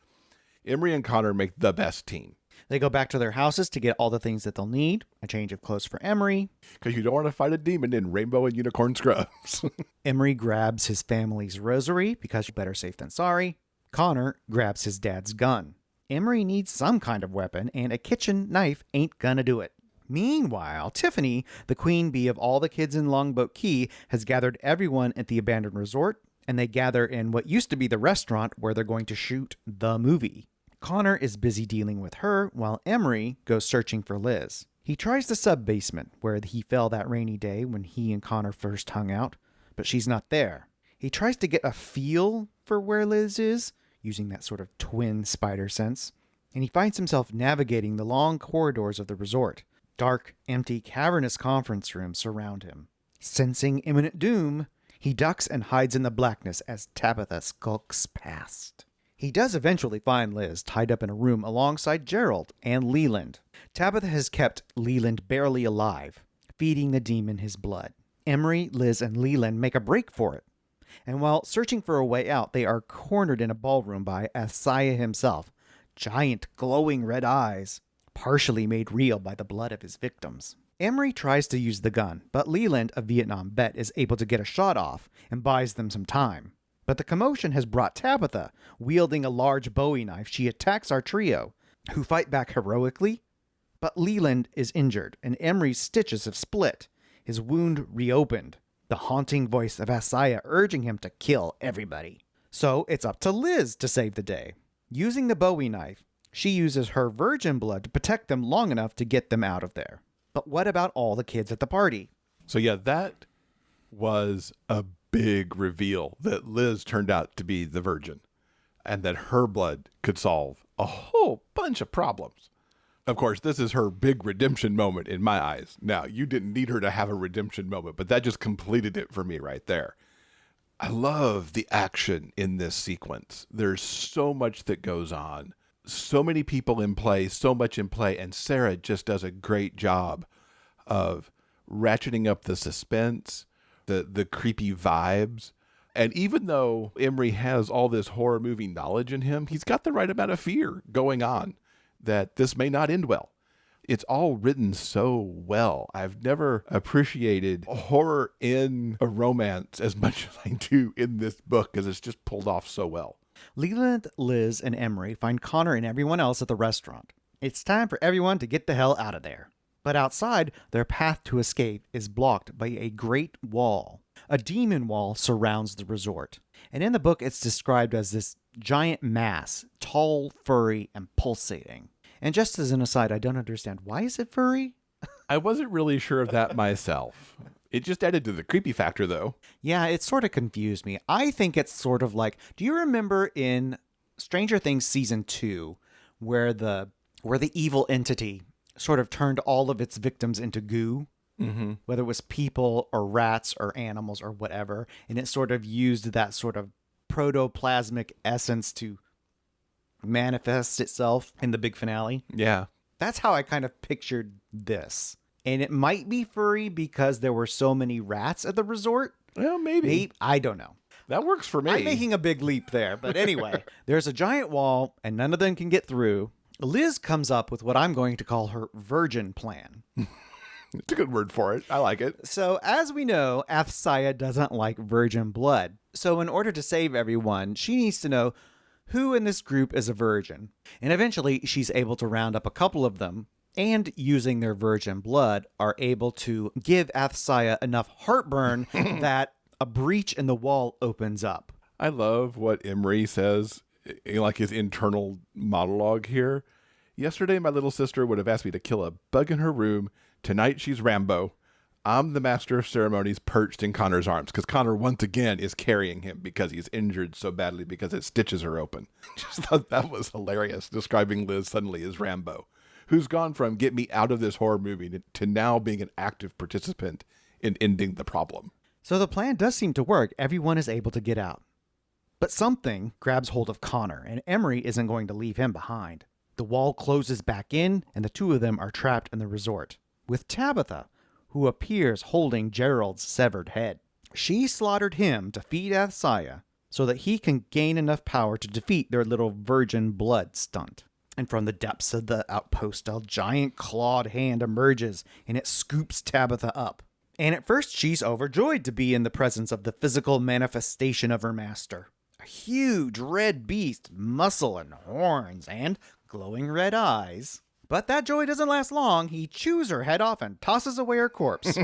Emery and Connor make the best team. They go back to their houses to get all the things that they'll need. A change of clothes for Emery. Because you don't want to fight a demon in rainbow and unicorn scrubs. Emery grabs his family's rosary, because you're better safe than sorry. Connor grabs his dad's gun. Emery needs some kind of weapon, and a kitchen knife ain't gonna do it. Meanwhile, Tiffany, the queen bee of all the kids in Longboat Key, has gathered everyone at the abandoned resort, and they gather in what used to be the restaurant where they're going to shoot the movie. Connor is busy dealing with her, while Emery goes searching for Liz. He tries the sub-basement, where he fell that rainy day when he and Connor first hung out, but she's not there. He tries to get a feel for where Liz is, using that sort of twin spider sense, and he finds himself navigating the long corridors of the resort. Dark, empty, cavernous conference rooms surround him. Sensing imminent doom, he ducks and hides in the blackness as Tabitha skulks past. He does eventually find Liz tied up in a room alongside Gerald and Leland. Tabitha has kept Leland barely alive, feeding the demon his blood. Emery, Liz, and Leland make a break for it. And while searching for a way out, they are cornered in a ballroom by Asaya himself, giant glowing red eyes, partially made real by the blood of his victims. Emery tries to use the gun, but Leland, a Vietnam vet, is able to get a shot off and buys them some time. But the commotion has brought Tabitha. Wielding a large Bowie knife, she attacks our trio, who fight back heroically. But Leland is injured, and Emery's stitches have split, his wound reopened, the haunting voice of Asaya urging him to kill everybody. So it's up to Liz to save the day. Using the Bowie knife, she uses her virgin blood to protect them long enough to get them out of there. But what about all the kids at the party? So yeah, that was a big reveal that Liz turned out to be the virgin and that her blood could solve a whole bunch of problems. Of course, this is her big redemption moment in my eyes. Now, you didn't need her to have a redemption moment, but that just completed it for me right there. I love the action in this sequence. There's so much that goes on. So many people in play, so much in play, and Sara just does a great job of ratcheting up the suspense, the creepy vibes. And even though Emery has all this horror movie knowledge in him, he's got the right amount of fear going on that this may not end well. It's all written so well. I've never appreciated horror in a romance as much as I do in this book because it's just pulled off so well. Leland, Liz, and Emery find Connor and everyone else at the restaurant. It's time for everyone to get the hell out of there. But outside, their path to escape is blocked by a great wall. A demon wall surrounds the resort. And in the book, it's described as this giant mass, tall, furry, and pulsating. And just as an aside, I don't understand. Why is it furry? I wasn't really sure of that myself. It just added to the creepy factor, though. Yeah, it sort of confused me. I think it's sort of like, do you remember in Stranger Things Season 2, where the evil entity sort of turned all of its victims into goo? Mm-hmm. Whether it was people or rats or animals or whatever. And it sort of used that sort of protoplasmic essence to manifest itself in the big finale. Yeah. That's how I kind of pictured this. And it might be furry because there were so many rats at the resort. Well, maybe. I don't know. That works for me. I'm making a big leap there. But anyway, there's a giant wall and none of them can get through. Liz comes up with what I'm going to call her virgin plan. It's a good word for it. I like it. So, as we know, Athsaya doesn't like virgin blood. So, in order to save everyone, she needs to know who in this group is a virgin. And eventually, she's able to round up a couple of them, and using their virgin blood, are able to give Athsaya enough heartburn that a breach in the wall opens up. I love what Emery says, like his internal monologue here. Yesterday, my little sister would have asked me to kill a bug in her room. Tonight, she's Rambo. I'm the master of ceremonies perched in Connor's arms because Connor, once again, is carrying him because he's injured so badly because his stitches are open. Just thought that was hilarious, describing Liz suddenly as Rambo, who's gone from get me out of this horror movie to now being an active participant in ending the problem. So the plan does seem to work. Everyone is able to get out. But something grabs hold of Connor, and Emery isn't going to leave him behind. The wall closes back in, and the two of them are trapped in the resort, with Tabitha, who appears holding Gerald's severed head. She slaughtered him to feed Athsaya so that he can gain enough power to defeat their little virgin blood stunt. And from the depths of the outpost, a giant clawed hand emerges, and it scoops Tabitha up. And at first, she's overjoyed to be in the presence of the physical manifestation of her master. A huge red beast, muscle and horns, and glowing red eyes. But that joy doesn't last long. He chews her head off and tosses away her corpse,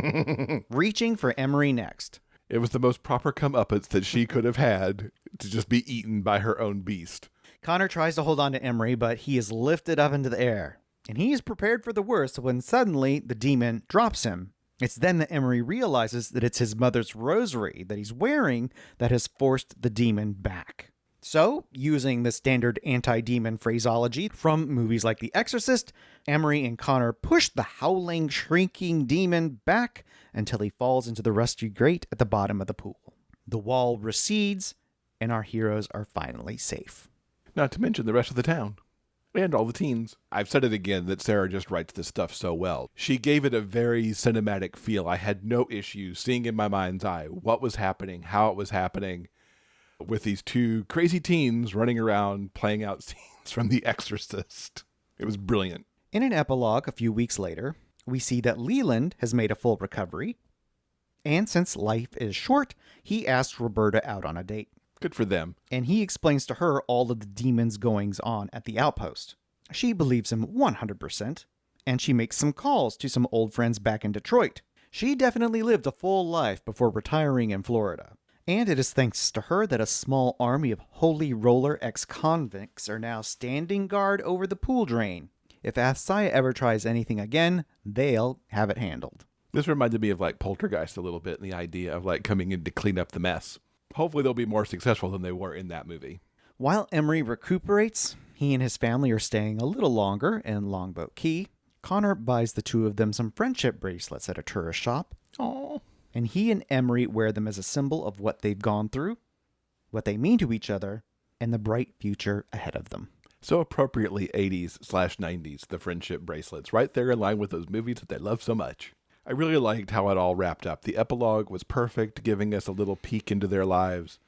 reaching for Emery next. It was the most proper comeuppance that she could have had to just be eaten by her own beast. Connor tries to hold on to Emery, but he is lifted up into the air. And he is prepared for the worst when suddenly the demon drops him. It's then that Emery realizes that it's his mother's rosary that he's wearing that has forced the demon back. So, using the standard anti-demon phraseology from movies like The Exorcist, Emery and Connor push the howling, shrieking demon back until he falls into the rusty grate at the bottom of the pool. The wall recedes, and our heroes are finally safe. Not to mention the rest of the town. And all the teens. I've said it again that Sara just writes this stuff so well. She gave it a very cinematic feel. I had no issue seeing in my mind's eye what was happening, how it was happening, with these two crazy teens running around playing out scenes from The Exorcist. It was brilliant. In an epilogue a few weeks later, We see that Leland has made a full recovery, and since life is short, he asks Roberta out on a date. Good for them. And he explains to her all of the demons' goings on at the outpost. She believes him 100%, and she makes some calls to some old friends back in Detroit. She definitely lived a full life before retiring in Florida. And it is thanks to her that a small army of holy roller ex-convicts are now standing guard over the pool drain. If Athsaya ever tries anything again, they'll have it handled. This reminded me of like Poltergeist a little bit, and the idea of like coming in to clean up the mess. Hopefully they'll be more successful than they were in that movie. While Emery recuperates, he and his family are staying a little longer in Longboat Key. Connor buys the two of them some friendship bracelets at a tourist shop. Aww. And he and Emery wear them as a symbol of what they've gone through, what they mean to each other, and the bright future ahead of them. So appropriately 80s/90s, the friendship bracelets, right there in line with those movies that they love so much. I really liked how it all wrapped up. The epilogue was perfect, giving us a little peek into their lives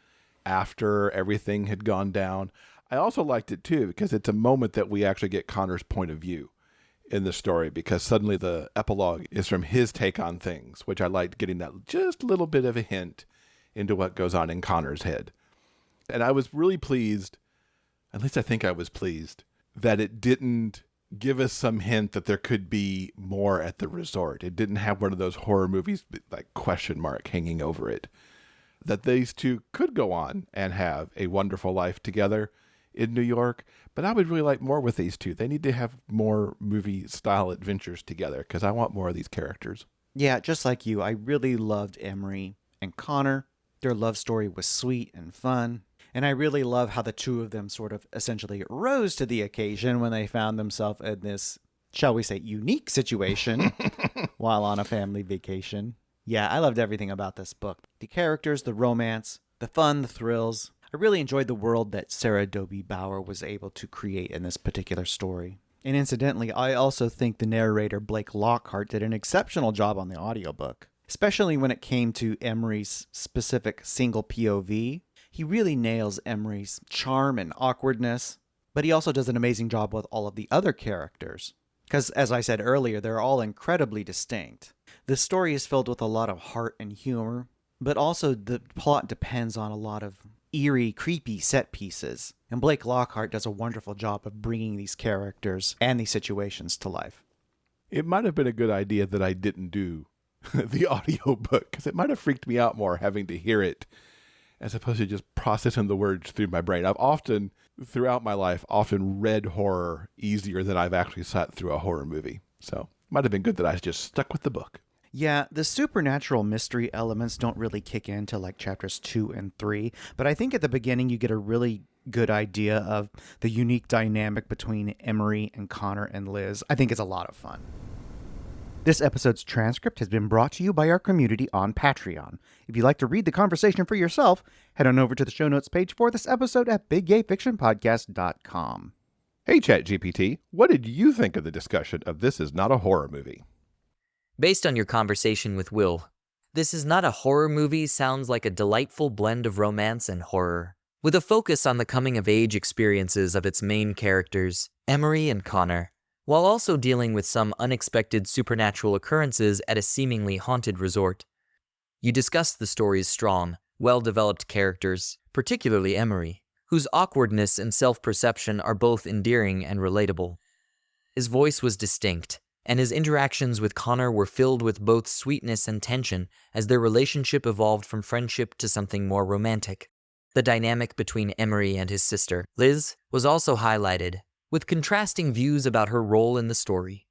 after everything had gone down. I also liked it too, because it's a moment that we actually get Connor's point of view in the story, because suddenly the epilogue is from his take on things, which I liked, getting that just little bit of a hint into what goes on in Connor's head. And I was really pleased, at least I think I was pleased, that it didn't give us some hint that there could be more at the resort. It didn't have one of those horror movies like question mark hanging over it. That these two could go on and have a wonderful life together in New York, but I would really like more with these two. They need to have more movie-style adventures together, because I want more of these characters. Yeah, just like you, I really loved Emery and Connor. Their love story was sweet and fun, and I really love how the two of them sort of essentially rose to the occasion when they found themselves in this, shall we say, unique situation while on a family vacation. Yeah, I loved everything about this book. The characters, the romance, the fun, the thrills. I really enjoyed the world that Sara Dobie Bauer was able to create in this particular story. And incidentally, I also think the narrator Blake Lockhart did an exceptional job on the audiobook, especially when it came to Emery's specific single POV. He really nails Emery's charm and awkwardness, but he also does an amazing job with all of the other characters. Because, as I said earlier, they're all incredibly distinct. The story is filled with a lot of heart and humor, but also the plot depends on a lot of eerie, creepy set pieces. And Blake Lockhart does a wonderful job of bringing these characters and these situations to life. It might have been a good idea that I didn't do the audiobook, because it might have freaked me out more having to hear it as opposed to just processing the words through my brain. I've often, throughout my life, read horror easier than I've actually sat through a horror movie. So it might have been good that I just stuck with the book. Yeah, the supernatural mystery elements don't really kick in till like chapters 2 and 3, but I think at the beginning you get a really good idea of the unique dynamic between Emery and Connor and Liz. I think it's a lot of fun. This episode's transcript has been brought to you by our community on Patreon. If you'd like to read the conversation for yourself, head on over to the show notes page for this episode at biggayfictionpodcast.com. Hey ChatGPT, what did you think of the discussion of This Is Not a Horror Movie? Based on your conversation with Will, This Is Not a Horror Movie sounds like a delightful blend of romance and horror, with a focus on the coming-of-age experiences of its main characters, Emery and Connor, while also dealing with some unexpected supernatural occurrences at a seemingly haunted resort. You discuss the story's strong, well-developed characters, particularly Emery, whose awkwardness and self-perception are both endearing and relatable. His voice was distinct, and his interactions with Connor were filled with both sweetness and tension as their relationship evolved from friendship to something more romantic. The dynamic between Emery and his sister, Liz, was also highlighted, with contrasting views about her role in the story.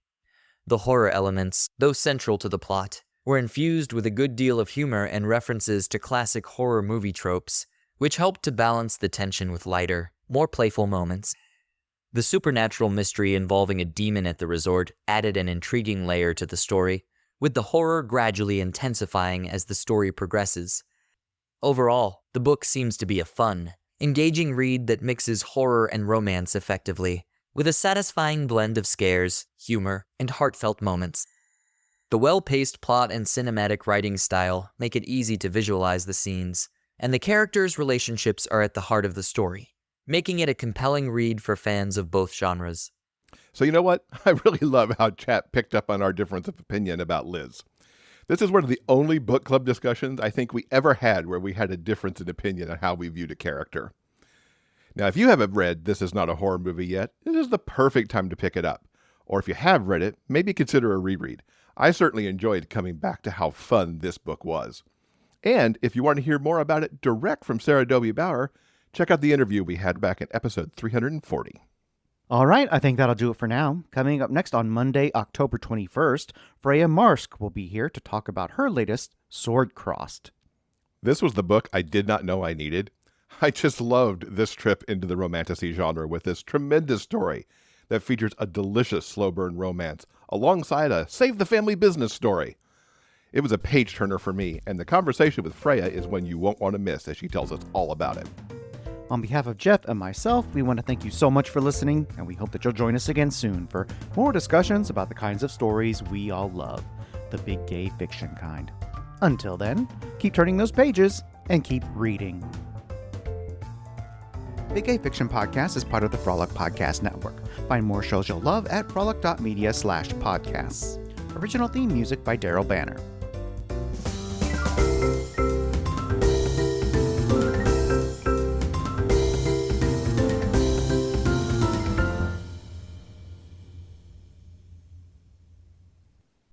The horror elements, though central to the plot, were infused with a good deal of humor and references to classic horror movie tropes, which helped to balance the tension with lighter, more playful moments. The supernatural mystery involving a demon at the resort added an intriguing layer to the story, with the horror gradually intensifying as the story progresses. Overall, the book seems to be a fun, engaging read that mixes horror and romance effectively, with a satisfying blend of scares, humor, and heartfelt moments. The well-paced plot and cinematic writing style make it easy to visualize the scenes, and the characters' relationships are at the heart of the story, making it a compelling read for fans of both genres. So you know what? I really love how chat picked up on our difference of opinion about Liz. This is one of the only book club discussions I think we ever had where we had a difference in opinion on how we viewed a character. Now, if you haven't read This Is Not a Horror Movie yet, this is the perfect time to pick it up. Or if you have read it, maybe consider a reread. I certainly enjoyed coming back to how fun this book was. And if you want to hear more about it direct from Sara Dobie Bauer, check out the interview we had back in episode 340. All right, I think that'll do it for now. Coming up next on Monday, October 21st, Freya Marsk will be here to talk about her latest, Sword Crossed. This was the book I did not know I needed. I just loved this trip into the romantasy genre with this tremendous story that features a delicious slow burn romance alongside a save the family business story. It was a page-turner for me, and the conversation with Freya is one you won't want to miss as she tells us all about it. On behalf of Jeff and myself, we want to thank you so much for listening, and we hope that you'll join us again soon for more discussions about the kinds of stories we all love, the big gay fiction kind. Until then, keep turning those pages and keep reading. Big Gay Fiction Podcast is part of the Frolic Podcast Network. Find more shows you'll love at frolic.media/podcasts. Original theme music by Daryl Banner.